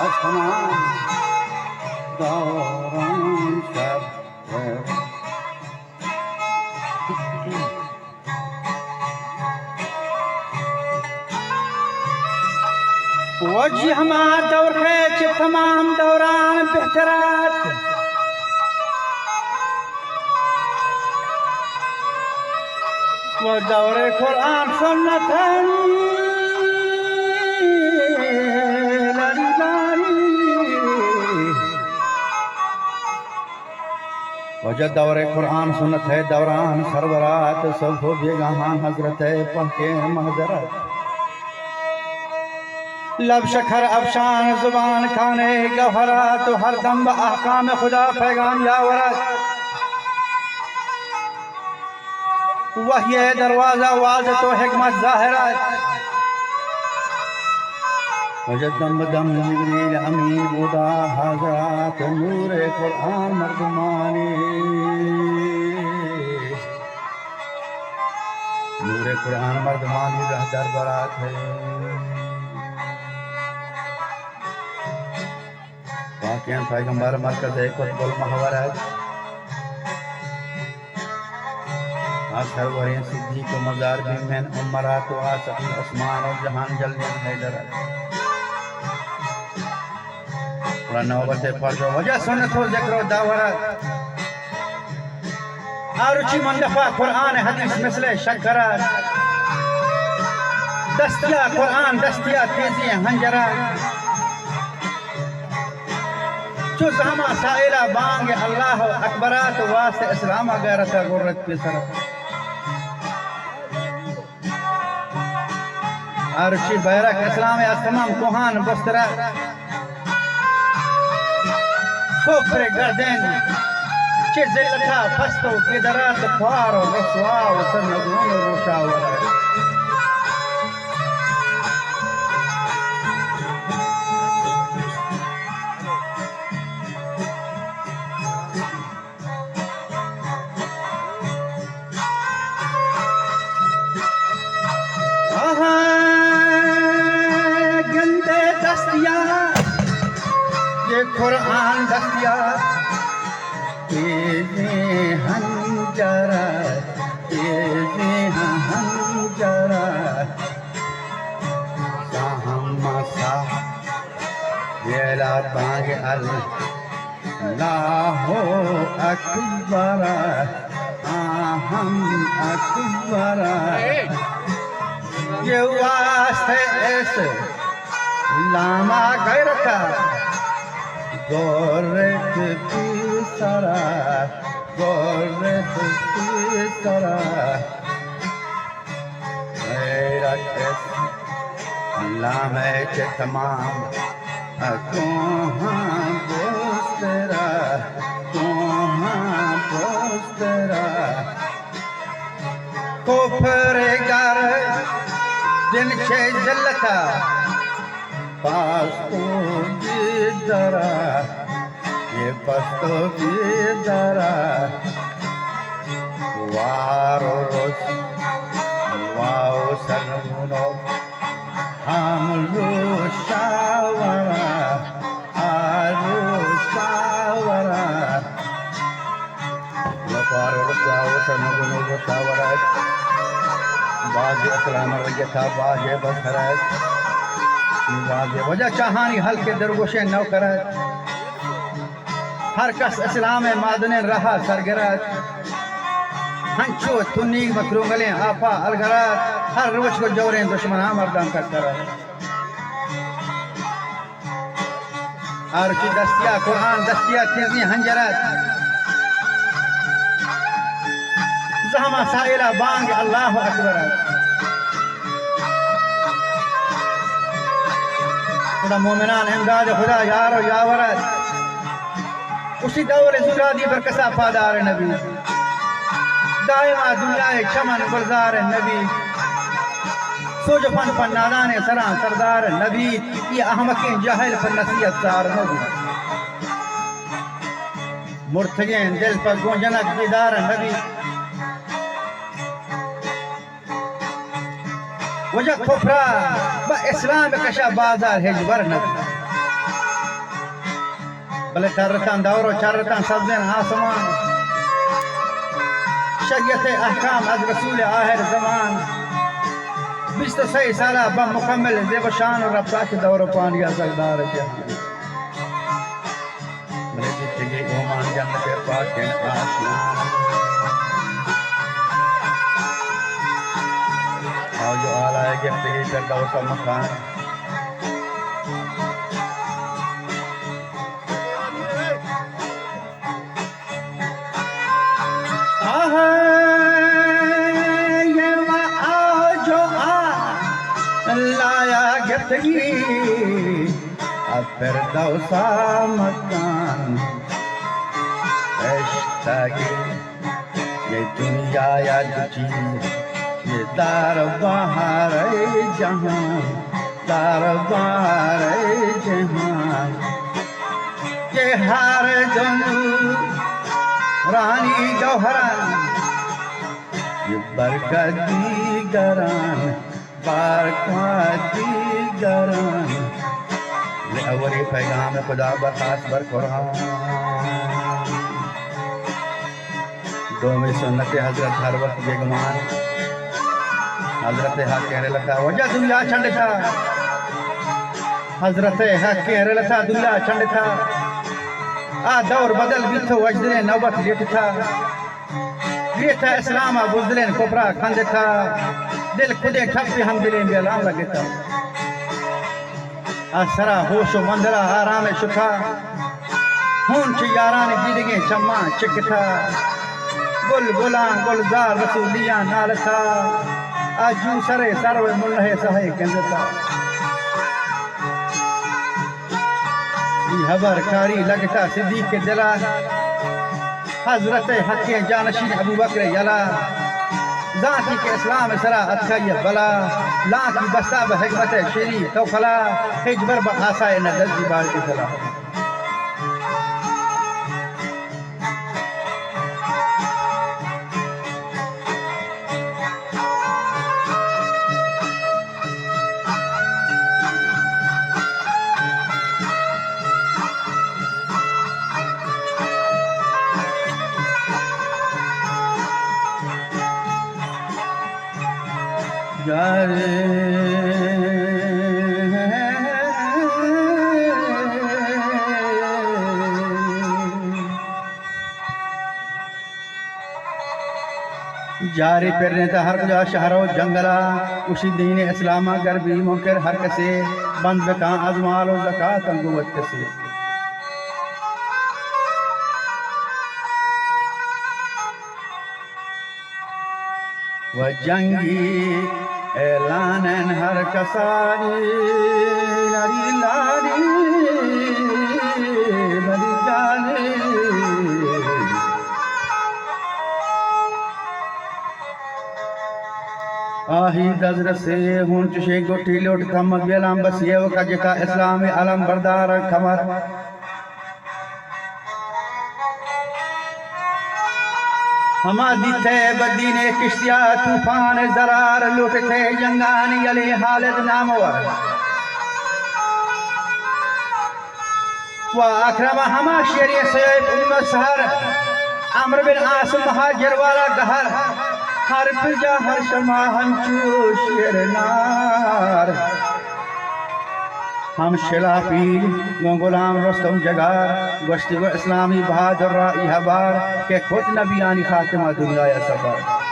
आसमान दौरान शब वजी हमा दौर खेच तमाम दौरान बेहतरात वो दौरे कुरान सुन्नतन वजह दौरे कुरान सुन्नत है दौरान सरवरात सब हो बेगहान हजरत है पहके महजरत लब शखर अफशान जुबान खाने गहरा तो हर दम अहकाम खुदा पैगाम यावरत वही दरवाजा वाज तो हिकमत जाहिरत वजह दम दम जिब्रील अमीन बुदा हजरत नूर कुरान मर्दमानी नूर कुरान मर्दमानी रह दरबारात है वाक़ियन पैगंबर मरकज़ कुतुबुल महवरत आखिर वरीन सिद्दीक़ को मज़ार भी मैन उमरा तो आसफ़ी उस्मान और जहान जल्दन हैदर और नौबत फर्ज वजह सुन्नत हो ज़िक्र दावरत आरुचि मंदफा कुरान हदीस मिसले शक्करा दस्तिया कुरान दस्तिया तेजी हंजरा जो जमा साइला बांग अल्लाह अकबरात वास्ते इस्लाम गैरत गुर्रत पिसर आरुचि बैरक इस्लाम या तमाम कुहान बस्तरा कोफर गर्दन चे जिल्लता फस्तो किदरात फारो रसवा वसनगुन रुशावर गंदे दस्तिया ये कुरान दस्तिया तेज़े हंजरा तेज़े हंजरा साहमसा येला बांग अल्लाहो अकबरा आहम अकबरा ये वास्ते ऐसे लामा गैरता गोरत पिसरा गोरत पिसरा गैरत लामे के तमाम कोहां बोस्तरा कोफर गर दिन छे जलता पास्तो गिदरा ये पास्तो गिदरा वारो रोस वाओ सनमुनो हमलो शावरा आरो शावरा वारो रोस वाओ सनमुनो शावरा बाज़ अस्लाम रजता बाज़ बसरत वजह चाहानी हल्के दरगोशे नौकरत हर कस इस्लाम मादने रहा सरगरत हंचो तुन्नी मकरूंगले आपा अलगरत हर रोज को जोरे दुश्मना मर्दान करता रहा और की दस्तिया कुरान दस्तिया तेजी हंजरत जहमा साइला बांग अल्लाह अकबर मोमिनान इमदाद खुदा यारो यावरत उसी दौर जुरादी पर कसा पादार नबी दायमा दुनिया चमन गुलजार नबी सोज फन फन नादान सरा सरदार नबी ये अहमक जहल पर नसीहत सार नबी मुर्तगें दिल पर गूंजनक दीदार नबी वजह खुफरा ब इस्लाम कशा बाजार है जबर नबी भले तरतन दौर चरतन सब्जन आसमान शरीयत अहकाम अज रसूल आखिर जमान 23 साल बम मुकम्मल ज़ेबशान और रफ्ता के दौर पानिया सरदार जहान भले जितने ओमान जन्नत पाक के आसमान और जो आला है कि तेरी करता वो सब मकान फिरदौसा मकान ऐश्तागी ये दुनिया या चीज ये दार बहार जहां दार बहार जहां ये हार जंगू रानी गौहरान ये बरकती गरान बरकती गरान अवली पैगाम खुदा बरखास्त बर कुरान दो में सुन्नत हजरत हर वक्त बेगमान हजरत हक कहने लगा वजह दुनिया छंड था हजरत हक कहने लगा दुनिया छंड था आ दौर बदल भी तो वजदे नौबत लेट था ये था इस्लाम बुजलेन कोपरा खंड था दिल खुदे ठप हम दिले में अलाम लगे था असरा होशो मंदरा आराम शुखा हूं यारान जिंदगी चम्मा चिकथा गुल गुला गुलजार रसूलिया नाल था आजू सरे सरवे मुल्हे सहे कंदता हबर कारी लगता सिद्दीक के दिला हजरत हक जानशीन अबू बकर यला जाती के इस्लाम सरा अतखय बला लाख बसा बहकमत शेरी तो खला हिजबर बआसा नजर की बाल की फला जारी फिरने था हर जा शहरों जंगला उसी दीन इस्लामा गर्बी मुनकर हर कसे बंद बका अजमाल और ज़कात अंगुवत कसे व जंगी ऐलान हर कसारी लरी लारी लरी जाने आही दजर से हूं चुशे गोटी लोट कम बेलाम बस ये का जका इस्लाम अलम बरदार खमर हमा दिथे बदीने किश्तिया तूफान जरार लुटते जंगान यले हालत नामवर व अकरम हमा शेरिय सैफ उम्म सहर अमर बिन आस महाजर वाला गहर हर पिजा हर शमा हंचू शेरनार हम शिलापीर गुलाम रुस्तम जगार गश्ती व इस्लामी बहादुर राई हबार के खुद नबियानी खातिमा दुनिया सफर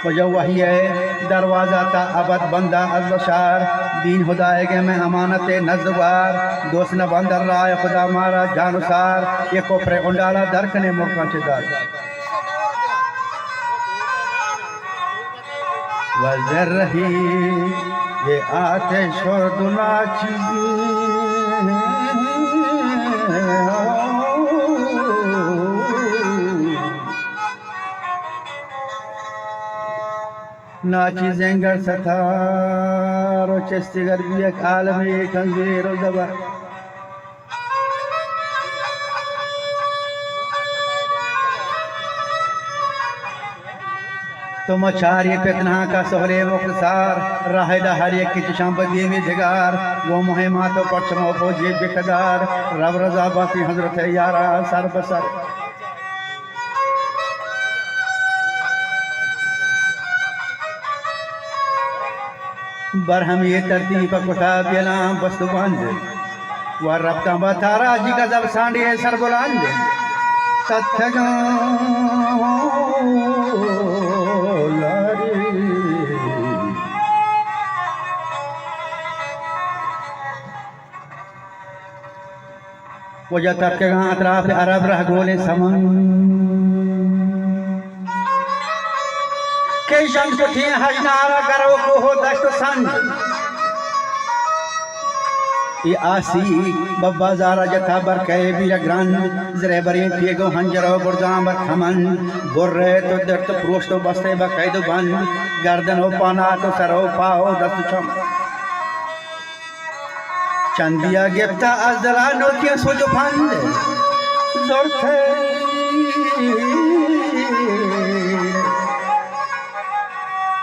वजह वही है दरवाज़ा ता अबद बंदा अज़बशार दीन खुदाए के में अमानत नजवार दोस्त न बंदर राय खुदा मारा जानुसार ये कोपरे उंडाला दरकने मुर्का चिदार वजर रही ये आते छोड़ दुना नाची जेंगर सतारो चस्ती गर्बिया आलम एक अंजीर जबर तुम चारिय पितना का सोहरे मुख्तार राहिदा हर एक की चशाम बदी में दिगार वो मुहे मातो पक्षमो फौजी बिकदार रब रजा बाती हजरत यारा सर बसर बरहम ये तरतीब कुटा बेला बस्तु बंद व रब्ता बतारा जी का जब सांडे सर बुलंद सत्य वो जब तक अतराफ अरब रह गोले समन के शंख थी हजनारा करो को हो दस्त संग ये आसी बब्बा जारा जथा बर कहे बीरा ग्रान जरे बरी पिएगो हंजरो बुरदाम बर खमन बुर्रे तो दर्द प्रोश तो बस्ते बकैदो बंद गर्दन हो पाना तो सरो पाओ दस्त छम चंदिया गिफ्ता अजला नोटिया सोजो फंद जोर थे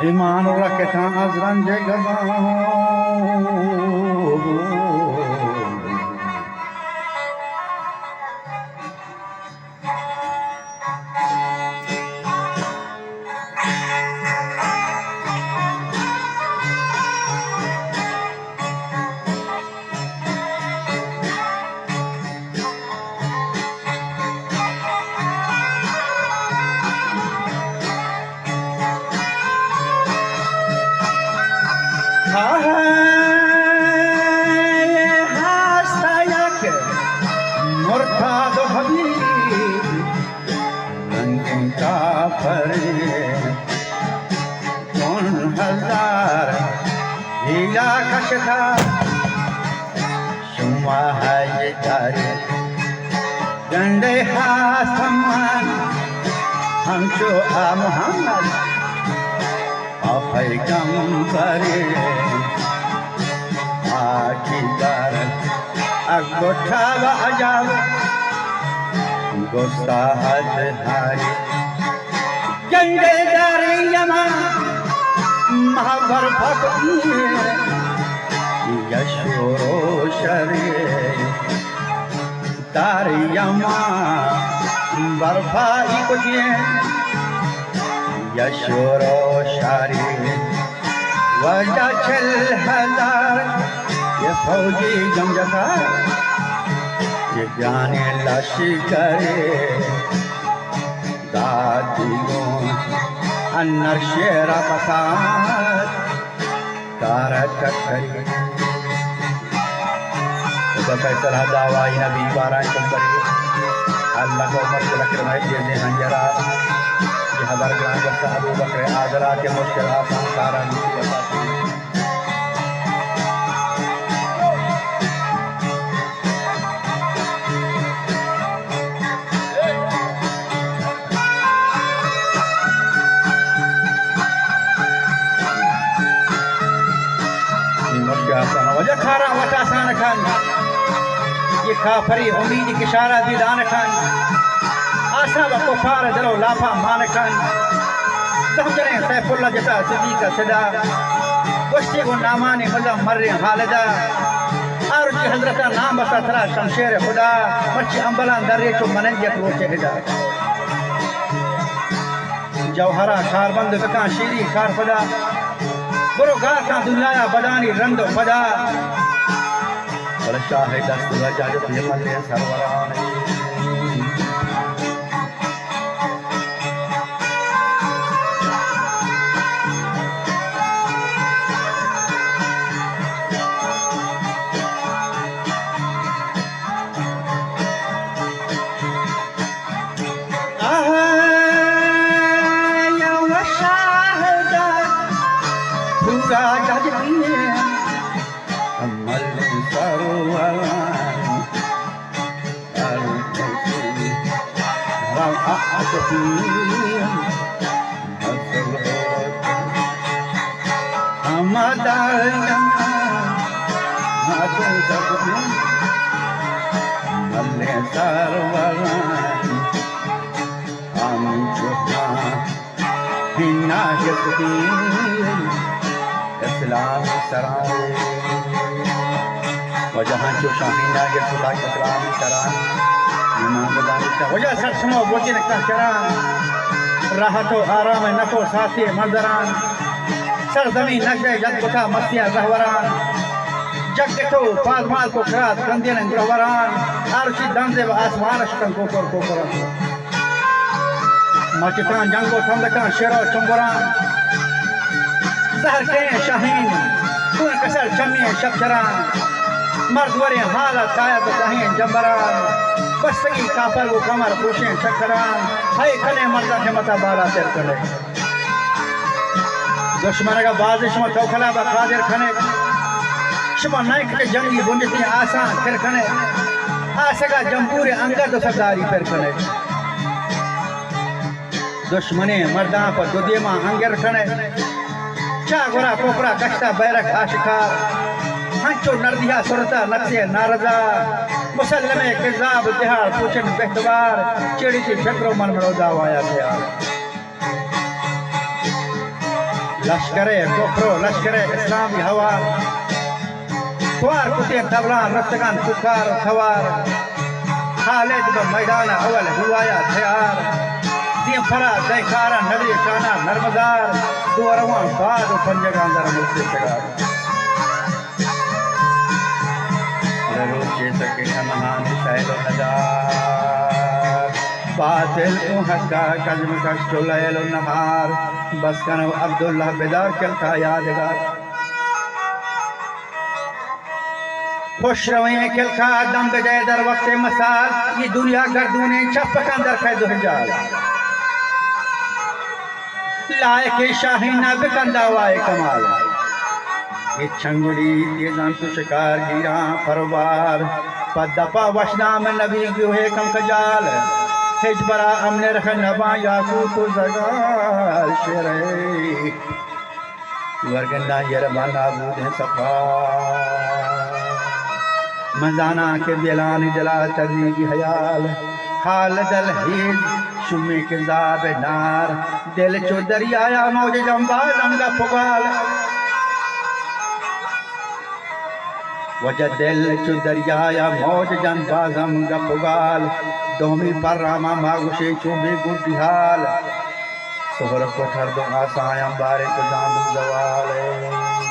ईमान रखे था अजरन जे गवा गंडे हासमान हम जो आ मोहम्मद पैगंबरे आखी बारत अगोठा अजाब गोसाहत हारी गंडे दारे यमा महावर भक्ति यशोरो शरीर तारियमा बर्फाई कुछ यशोरो शारी वजह छल हजार ये फौजी गमजता ये जाने लाशी करे दादी गो अन्नर शेरा पसार कारक करी फैसला दावाई नबी बारा करी अल्लाह को उम्र को लकर मैं दे हंजरा ये हमारे ग्राम का अबू बकर आजरा के मुश्किल आसान सारा मुश्किल आसान वजह खारा वटा आसान खान ये काफरी उम्मीद की इशारा दीदान खान आशा व कुफार दरो लाफा मान खान समझने सैफुल्लाह जता सिद्दीक सदा गोश्ती को नामाने मज़ा मर्रे हालदा और की हजरत नाम बसा थरा शमशेर खुदा मर्ची अंबला दर्रे को मनंजत रोचे हिदा जौहरा खारबंद बका शीरी खार खुदा गुरु गार का दुनिया बदानी रंद फदा शाह दस्त वजह ये मल्ले सरवरान पूरा जज I'm शाहीना यस्ती इस्लामी सराय वजह जो शाहीना यस्ता इस्लामी सराय वजह सर समो बोझे न कहरान राहतो आराम नको साथी मंजरान सरजमी नशे जद कुथा मस्तियां रहवरान जग तो पाजमाल को खरात कंदियन रहवरान आरशी दंजे व आसमान शतन को कर मचतान जंगो थमदकान शेरो चंबरान जहर के शाहीन तूने कसर चमी शबचरान मर्दवरे हालत कायद कहीं जंबरान बस्तगी काफर वो कमर पोशें चकरान हाय कने मर्दा के मता बाला तेर कने दुश्मन का बाजिश में तौखला बकादिर खने शुमा नाइक के जंगी बुंजती आसान फिर खने आसगा जंबूरे अंगद सरदारी फिर खने दुश्मने मर्दा पर दुदिमा अंगर खने चागोरा कोपरा कष्टा बैरक आशिकार हंचो नरदिया सुरता नक्से नारजा मुसल्लमे किजाब तिहाड़ पूछन बेहतवार चिड़ी थी फिक्रो मन मरोदा वाया थे लश्करे कोफरो लश्करे इस्लामी हवा तुआर कुतिय तबला रस्तगान पुकार खवार खालिद ब मैदान अवल हुआया थयार दिय फरा दैखारा नगरी शाना नर्मदार दुअरवा बाद पंजगांदर मुझसे सगार रोचे सके अनहानी सहलो नजार बातिल को हक्का कजम कष्टो लयलो नहार बस कनो अब्दुल्लाह बेदार चलता यादगार खुश रवे खिलखा दम बजे दर वक्त मसाल ये दुनिया गर्दूने छपक अंदर कैद हजार लाए के शाहीना बिकंदा वाए कमाल ये छंगड़ी तेजान तो शिकार गिरा परवार पदपा वशना में नबी गुहे कम कजाल हिज बरा हमने रख नबा याकू तो जगाल शेरे वर्गंदा यरबाना बूढ़े सफा मजाना के दिलान जला तजी की हयाल हाल दल हिज शुमे के जाब नार दिल चो दरियाया मौज जंबा जंगा पुगाल वजह दिल चो दरियाया मौज जंबा जंगा पुगाल दोमी पर रामा मागुशे चुबे गुडिहाल सोहर को ठर दो आसायां बारे को जाम जवाल